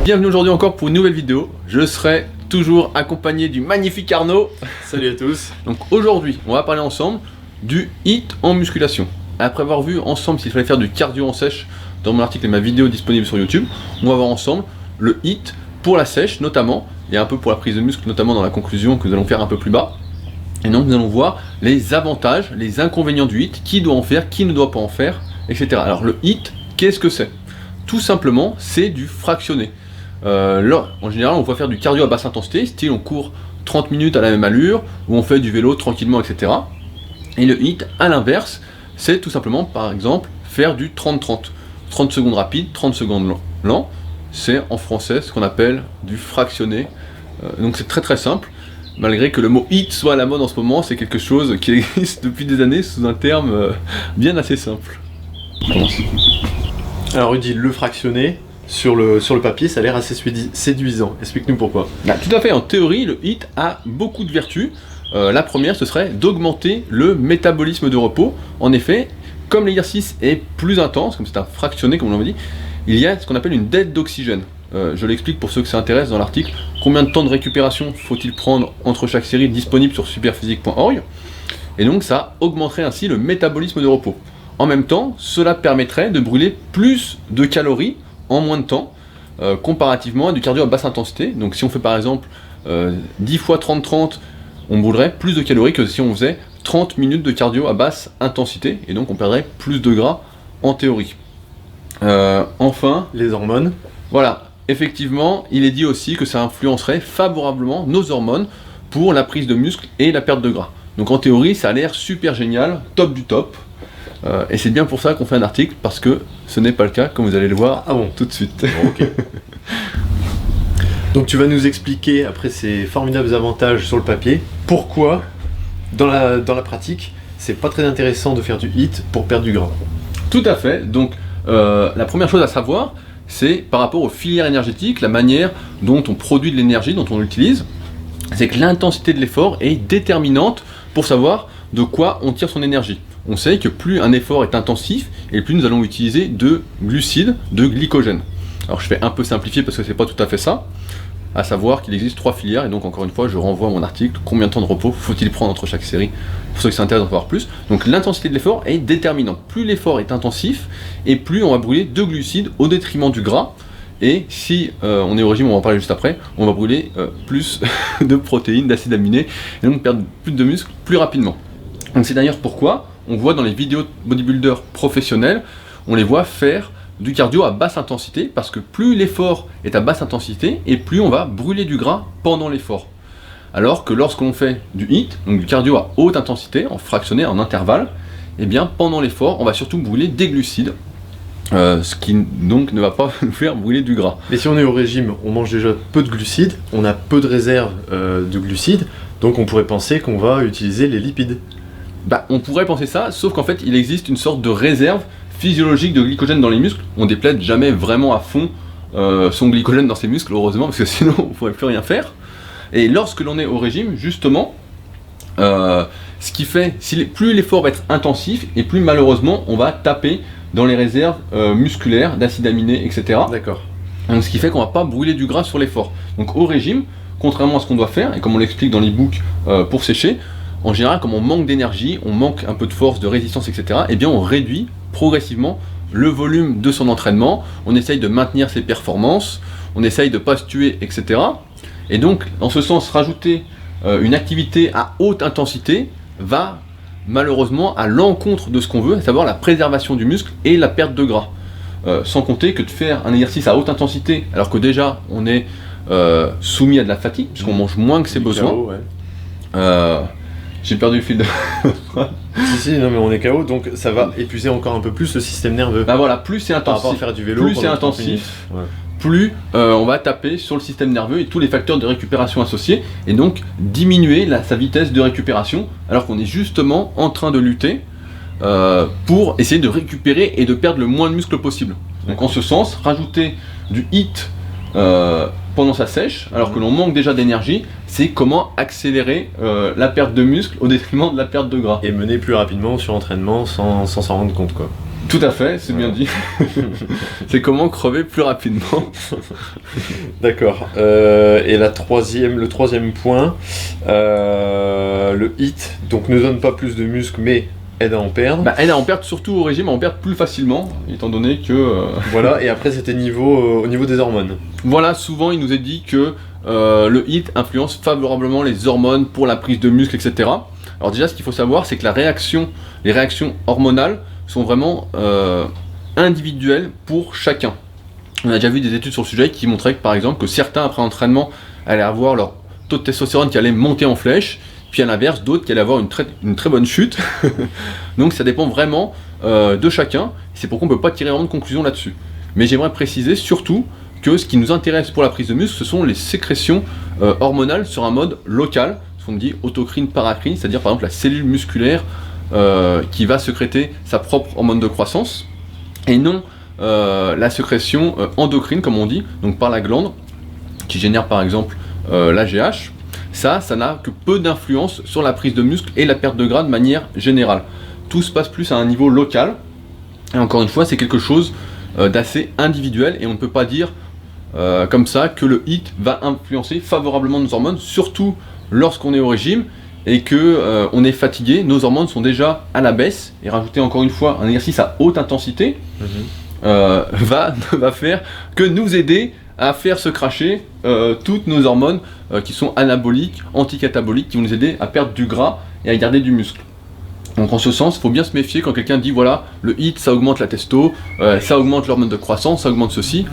bienvenue aujourd'hui encore pour une nouvelle vidéo. Je serai toujours accompagné du magnifique Arnaud. Salut à tous. Donc aujourd'hui, on va parler ensemble du HIIT en musculation. Après avoir vu ensemble s'il fallait faire du cardio en sèche dans mon article et ma vidéo disponible sur YouTube, on va voir ensemble le HIIT pour la sèche notamment, et un peu pour la prise de muscle, notamment dans la conclusion que nous allons faire un peu plus bas. Et donc nous allons voir les avantages, les inconvénients du HIIT, qui doit en faire, qui ne doit pas en faire, etc. Alors le HIIT, qu'est-ce que c'est? Tout simplement, c'est du fractionné. Là, en général, on va faire du cardio à basse intensité, style on court 30 minutes à la même allure, ou on fait du vélo tranquillement, etc. Et le HIIT, à l'inverse, c'est tout simplement, par exemple, faire du 30-30. 30 secondes rapide, 30 secondes lent. C'est en français ce qu'on appelle du fractionné. Donc c'est très très simple. Malgré que le mot HIIT soit à la mode en ce moment, c'est quelque chose qui existe depuis des années sous un terme bien assez simple. Alors Rudy, le fractionné, sur le papier, ça a l'air assez séduisant. Explique-nous pourquoi. Tout à fait, en théorie, le HIIT a beaucoup de vertus. La première, ce serait d'augmenter le métabolisme de repos. En effet, comme l'exercice est plus intense, comme c'est un fractionné, comme on l'a dit, il y a ce qu'on appelle une dette d'oxygène. Je l'explique pour ceux que ça intéresse dans l'article. Combien de temps de récupération faut-il prendre entre chaque série disponible sur superphysique.org? Et donc ça augmenterait ainsi le métabolisme de repos. En même temps, cela permettrait de brûler plus de calories en moins de temps, comparativement à du cardio à basse intensité. Donc si on fait par exemple 10 fois 30-30, on brûlerait plus de calories que si on faisait 30 minutes de cardio à basse intensité, et donc on perdrait plus de gras en théorie. Enfin, les hormones. Voilà, effectivement, il est dit aussi que ça influencerait favorablement nos hormones pour la prise de muscle et la perte de gras. Donc en théorie, ça a l'air super génial, top du top. Et c'est bien pour ça qu'on fait un article, parce que ce n'est pas le cas, comme vous allez le voir tout de suite. Bon, ok. Donc tu vas nous expliquer, après ces formidables avantages sur le papier, pourquoi, dans la pratique, c'est pas très intéressant de faire du HIIT pour perdre du gras. Tout à fait. Donc la première chose à savoir, c'est par rapport aux filières énergétiques, la manière dont on produit de l'énergie, dont on l'utilise, c'est que l'intensité de l'effort est déterminante pour savoir de quoi on tire son énergie. On sait que plus un effort est intensif, et plus nous allons utiliser de glucides, de glycogène. Alors je fais un peu simplifié parce que c'est pas tout à fait ça, à savoir qu'il existe 3 filières, et donc encore une fois je renvoie à mon article, combien de temps de repos faut-il prendre entre chaque série, pour ceux qui s'intéressent d'en savoir plus. Donc l'intensité de l'effort est déterminante. Plus l'effort est intensif, et plus on va brûler de glucides au détriment du gras, et si on est au régime, on va en parler juste après, on va brûler plus de protéines, d'acides aminés, et donc perdre plus de muscles plus rapidement. Donc c'est d'ailleurs pourquoi on voit dans les vidéos de bodybuilders professionnels, on les voit faire du cardio à basse intensité, parce que plus l'effort est à basse intensité, et plus on va brûler du gras pendant l'effort. Alors que lorsqu'on fait du HIIT, donc du cardio à haute intensité, en fractionné, en intervalle, et bien pendant l'effort, on va surtout brûler des glucides, ce qui donc ne va pas nous faire brûler du gras. Mais si on est au régime, on mange déjà peu de glucides, on a peu de réserves de glucides, donc on pourrait penser qu'on va utiliser les lipides. On pourrait penser ça, sauf qu'en fait il existe une sorte de réserve physiologique de glycogène dans les muscles. On déplaide jamais vraiment à fond son glycogène dans ses muscles, heureusement, parce que sinon on ne pourrait plus rien faire. Et lorsque l'on est au régime, justement, ce qui fait, plus l'effort va être intensif, et plus malheureusement on va taper dans les réserves musculaires d'acides aminés, etc. D'accord. Donc ce qui fait qu'on ne va pas brûler du gras sur l'effort. Donc au régime, contrairement à ce qu'on doit faire, et comme on l'explique dans l'e-book pour sécher, en général, comme on manque d'énergie, on manque un peu de force, de résistance, etc., eh bien on réduit progressivement le volume de son entraînement, on essaye de maintenir ses performances, on essaye de ne pas se tuer, etc. Et donc, en ce sens, rajouter une activité à haute intensité va malheureusement à l'encontre de ce qu'on veut, à savoir la préservation du muscle et la perte de gras. Sans compter que de faire un exercice à haute intensité, alors que déjà on est soumis à de la fatigue, puisqu'on mange moins que ses besoins. KO, ouais. J'ai perdu le fil de... si, non mais on est KO, donc ça va épuiser encore un peu plus le système nerveux. Voilà, plus c'est intensif, par rapport à faire du vélo, plus c'est intensif, plus on va taper sur le système nerveux et tous les facteurs de récupération associés, et donc diminuer sa vitesse de récupération, alors qu'on est justement en train de lutter pour essayer de récupérer et de perdre le moins de muscles possible. Donc en ce sens, rajouter du HIIT pendant sa sèche, alors que l'on manque déjà d'énergie, c'est comment accélérer la perte de muscle au détriment de la perte de gras. Et mener plus rapidement sur entraînement sans s'en rendre compte, quoi. Tout à fait, c'est bien dit. C'est comment crever plus rapidement. D'accord. Et le troisième point, le HIIT, donc ne donne pas plus de muscles, mais aide à en perdre. Aide à en perdre, surtout au régime, à en perdre plus facilement, étant donné que... Voilà, et après c'était au niveau des hormones. Voilà, souvent il nous est dit que le HIIT influence favorablement les hormones pour la prise de muscle, etc. Alors déjà, ce qu'il faut savoir, c'est que les réactions hormonales sont vraiment individuelles pour chacun. On a déjà vu des études sur le sujet qui montraient que, par exemple, que certains, après entraînement, allaient avoir leur taux de testostérone qui allait monter en flèche, puis à l'inverse, d'autres qui allaient avoir une très bonne chute. Donc ça dépend vraiment de chacun, c'est pourquoi on ne peut pas tirer vraiment de conclusion là-dessus. Mais j'aimerais préciser surtout que ce qui nous intéresse pour la prise de muscle, ce sont les sécrétions hormonales sur un mode local, ce qu'on dit autocrine, paracrine, c'est-à-dire par exemple la cellule musculaire qui va sécréter sa propre hormone de croissance, et non la sécrétion endocrine, comme on dit, donc par la glande, qui génère par exemple l'AGH. Ça n'a que peu d'influence sur la prise de muscle et la perte de gras de manière générale. Tout se passe plus à un niveau local, et encore une fois, c'est quelque chose d'assez individuel, et on ne peut pas dire comme ça que le HIIT va influencer favorablement nos hormones, surtout lorsqu'on est au régime et que on est fatigué. Nos hormones sont déjà à la baisse, et rajouter encore une fois un exercice à haute intensité va faire que nous aider à faire se cracher toutes nos hormones qui sont anaboliques, anticataboliques, qui vont nous aider à perdre du gras et à garder du muscle. Donc en ce sens, il faut bien se méfier quand quelqu'un dit voilà, le HIIT ça augmente la testo, ça augmente l'hormone de croissance, ça augmente ceci.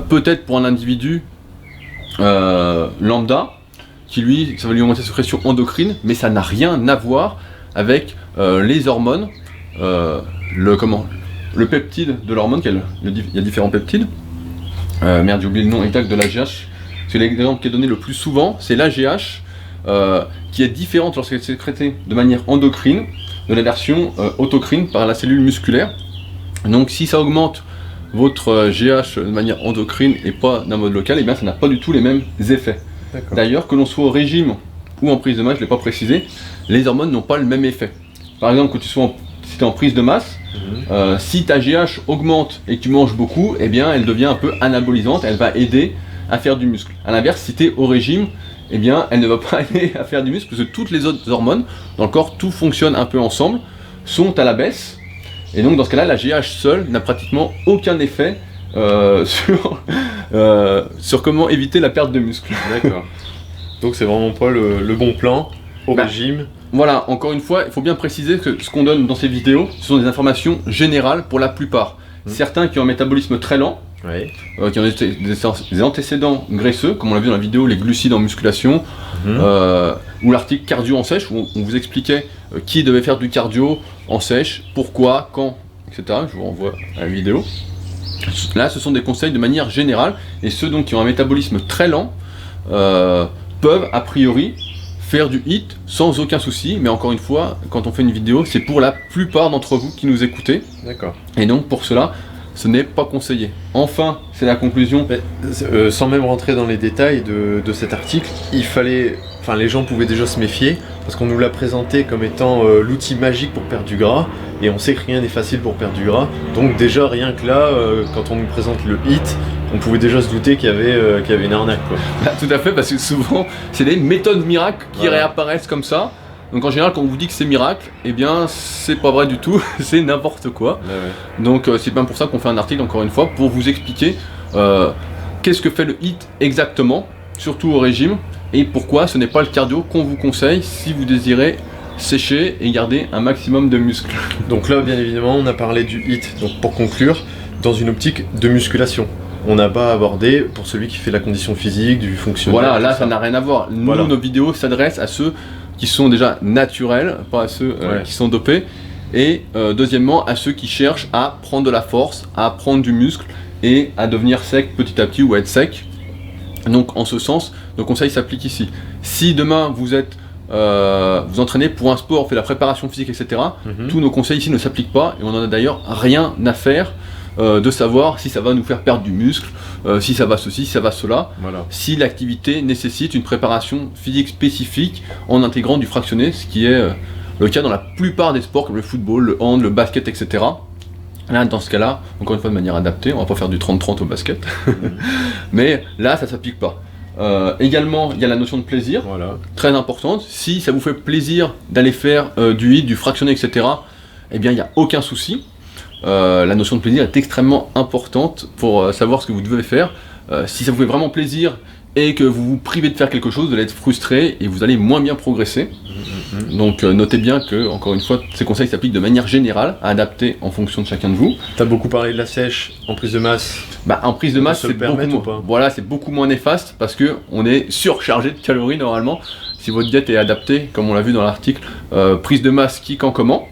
Peut-être pour un individu lambda, qui lui, ça va lui augmenter sa sécrétion endocrine, mais ça n'a rien à voir avec les hormones, le peptide de l'hormone, il y a différents peptides. Merde, j'ai oublié le nom exact de l'AGH. C'est l'exemple qui est donné le plus souvent, c'est l'AGH, qui est différente lorsqu'elle est sécrétée de manière endocrine de la version autocrine par la cellule musculaire. Donc si ça augmente votre GH de manière endocrine et pas d'un mode local, et bien ça n'a pas du tout les mêmes effets. D'ailleurs, que l'on soit au régime ou en prise de masse, je ne l'ai pas précisé, les hormones n'ont pas le même effet. Par exemple, que tu sois si tu es en prise de masse, si ta GH augmente et que tu manges beaucoup, eh bien elle devient un peu anabolisante, elle va aider à faire du muscle. A l'inverse, si tu es au régime, eh bien elle ne va pas aider à faire du muscle, parce que toutes les autres hormones dans le corps, tout fonctionne un peu ensemble, sont à la baisse, et donc dans ce cas-là, la GH seule n'a pratiquement aucun effet sur comment éviter la perte de muscle. D'accord. Donc c'est vraiment pas le bon plan au régime. Voilà, encore une fois, il faut bien préciser que ce qu'on donne dans ces vidéos, ce sont des informations générales pour la plupart. Certains qui ont un métabolisme très lent, qui ont des antécédents graisseux, comme on l'a vu dans la vidéo, les glucides en musculation, ou l'article cardio en sèche, où on vous expliquait qui devait faire du cardio en sèche, pourquoi, quand, etc. Je vous renvoie à la vidéo. Là, ce sont des conseils de manière générale, et ceux donc qui ont un métabolisme très lent peuvent a priori faire du HIIT sans aucun souci, mais encore une fois, quand on fait une vidéo, c'est pour la plupart d'entre vous qui nous écoutez. D'accord. Et donc pour cela, ce n'est pas conseillé. Enfin, c'est la conclusion. Sans même rentrer dans les détails de cet article, les gens pouvaient déjà se méfier, parce qu'on nous l'a présenté comme étant l'outil magique pour perdre du gras, et on sait que rien n'est facile pour perdre du gras. Donc déjà, rien que là, quand on nous présente le HIIT, on pouvait déjà se douter qu'il y avait une arnaque, quoi. Tout à fait, parce que souvent, c'est des méthodes miracles qui réapparaissent comme ça. Donc en général, quand on vous dit que c'est miracle, eh bien, c'est pas vrai du tout, c'est n'importe quoi. Donc c'est bien pour ça qu'on fait un article, encore une fois, pour vous expliquer qu'est-ce que fait le HIIT exactement, surtout au régime, et pourquoi ce n'est pas le cardio qu'on vous conseille si vous désirez sécher et garder un maximum de muscles. Donc là, bien évidemment, on a parlé du HIIT, donc pour conclure, dans une optique de musculation. On n'a pas abordé pour celui qui fait la condition physique, du fonctionnel. Voilà, là ça n'a rien à voir. Nous, nos vidéos s'adressent à ceux qui sont déjà naturels, pas à ceux qui sont dopés. Et deuxièmement, à ceux qui cherchent à prendre de la force, à prendre du muscle et à devenir sec petit à petit ou à être sec. Donc en ce sens, nos conseils s'appliquent ici. Si demain vous êtes vous entraînez pour un sport, fait la préparation physique, etc., tous nos conseils ici ne s'appliquent pas, et on n'en a d'ailleurs rien à faire de savoir si ça va nous faire perdre du muscle, si ça va ceci, si ça va cela, si l'activité nécessite une préparation physique spécifique en intégrant du fractionné, ce qui est le cas dans la plupart des sports comme le football, le hand, le basket, etc. Là, dans ce cas-là, encore une fois de manière adaptée, on va pas faire du 30-30 au basket, mais là, ça s'applique pas. Également, il y a la notion de plaisir, Voilà. très importante. Si ça vous fait plaisir d'aller faire du hit, du fractionné, etc., eh bien, il n'y a aucun souci. La notion de plaisir est extrêmement importante pour savoir ce que vous devez faire. Si ça vous fait vraiment plaisir et que vous vous privez de faire quelque chose, vous allez être frustré et vous allez moins bien progresser. Donc notez bien que, encore une fois, ces conseils s'appliquent de manière générale, adaptés en fonction de chacun de vous. T'as beaucoup parlé de la sèche en prise de masse. Bah, en prise de masse, se le permettre ou pas? voilà, c'est beaucoup moins néfaste parce que on est surchargé de calories normalement. Si votre diète est adaptée, comme on l'a vu dans l'article, prise de masse qui, quand, comment,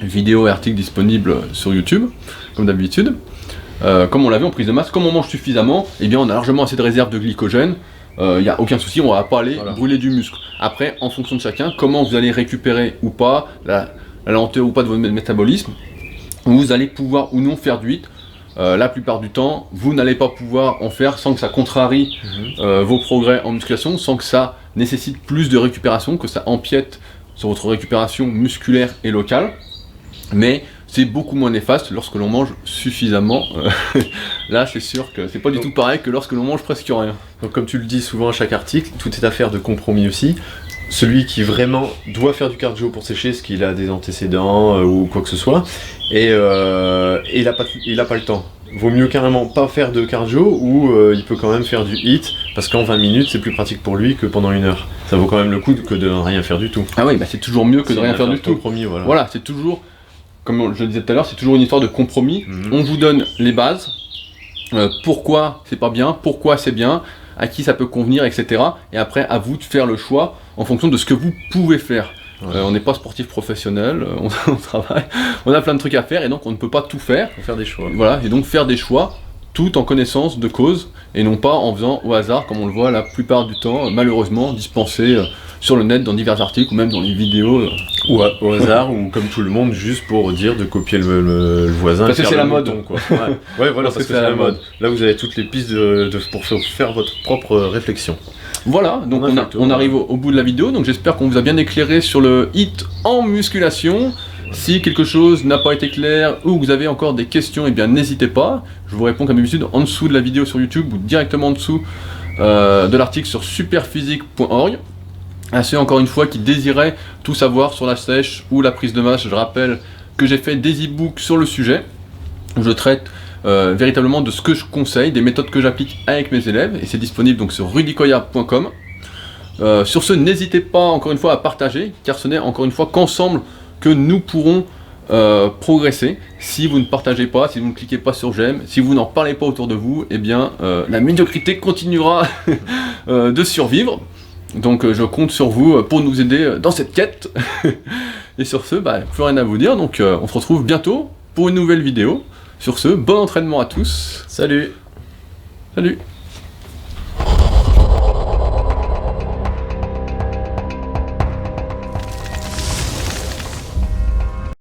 vidéo et article disponibles sur YouTube, comme d'habitude. Comme on l'a vu en prise de masse, comme on mange suffisamment, eh bien on a largement assez de réserves de glycogène. Il n'y a aucun souci, on va pas aller brûler du muscle. Après, en fonction de chacun, comment vous allez récupérer ou pas, la lenteur ou pas de votre métabolisme, vous allez pouvoir ou non faire du HIIT. La plupart du temps, vous n'allez pas pouvoir en faire sans que ça contrarie vos progrès en musculation, sans que ça nécessite plus de récupération, que ça empiète sur votre récupération musculaire et locale. Mais c'est beaucoup moins néfaste lorsque l'on mange suffisamment. Là, c'est sûr que c'est pas du tout pareil que lorsque l'on mange presque rien. Donc comme tu le dis souvent à chaque article, tout est affaire de compromis aussi. Celui qui vraiment doit faire du cardio pour sécher, ce qu'il a des antécédents ou quoi que ce soit, et il a pas le temps. Vaut mieux carrément pas faire de cardio ou il peut quand même faire du HIIT parce qu'en 20 minutes c'est plus pratique pour lui que pendant 1 heure. Ça vaut quand même le coup que de rien faire du tout. Ah oui, bah c'est toujours mieux que de rien faire du tout. Compromis, voilà. Voilà, c'est toujours, comme je le disais tout à l'heure, c'est toujours une histoire de compromis. On vous donne les bases, pourquoi c'est pas bien, pourquoi c'est bien, à qui ça peut convenir, etc. Et après, à vous de faire le choix en fonction de ce que vous pouvez faire. On n'est pas sportif professionnel, on travaille, on a plein de trucs à faire et donc on ne peut pas tout faire. Faut faire des choix. Voilà, et donc faire des choix tout en connaissance de cause et non pas en faisant au hasard comme on le voit la plupart du temps, malheureusement dispensé sur le net dans divers articles ou même dans les vidéos. Ou au hasard, ou comme tout le monde, juste pour dire de copier le voisin. Parce que c'est la mode. Bouton, quoi. Ouais, voilà, parce que c'est la mode. Là, vous avez toutes les pistes pour faire votre propre réflexion. Voilà, donc on arrive au bout de la vidéo, donc j'espère qu'on vous a bien éclairé sur le HIIT en musculation. Si quelque chose n'a pas été clair ou que vous avez encore des questions, eh bien n'hésitez pas. Je vous réponds comme d'habitude en dessous de la vidéo sur YouTube ou directement en dessous de l'article sur superphysique.org. À ceux encore une fois qui désiraient tout savoir sur la sèche ou la prise de masse, je rappelle que j'ai fait des e-books sur le sujet où je traite véritablement de ce que je conseille, des méthodes que j'applique avec mes élèves, et c'est disponible donc sur rudykoya.com. Sur ce, n'hésitez pas encore une fois à partager, car ce n'est encore une fois qu'ensemble que nous pourrons progresser. Si vous ne partagez pas, si vous ne cliquez pas sur j'aime, si vous n'en parlez pas autour de vous, eh bien la médiocrité continuera de survivre. Donc je compte sur vous pour nous aider dans cette quête. Et sur ce, plus rien à vous dire, donc on se retrouve bientôt pour une nouvelle vidéo. Sur ce, bon entraînement à tous. Salut. Salut.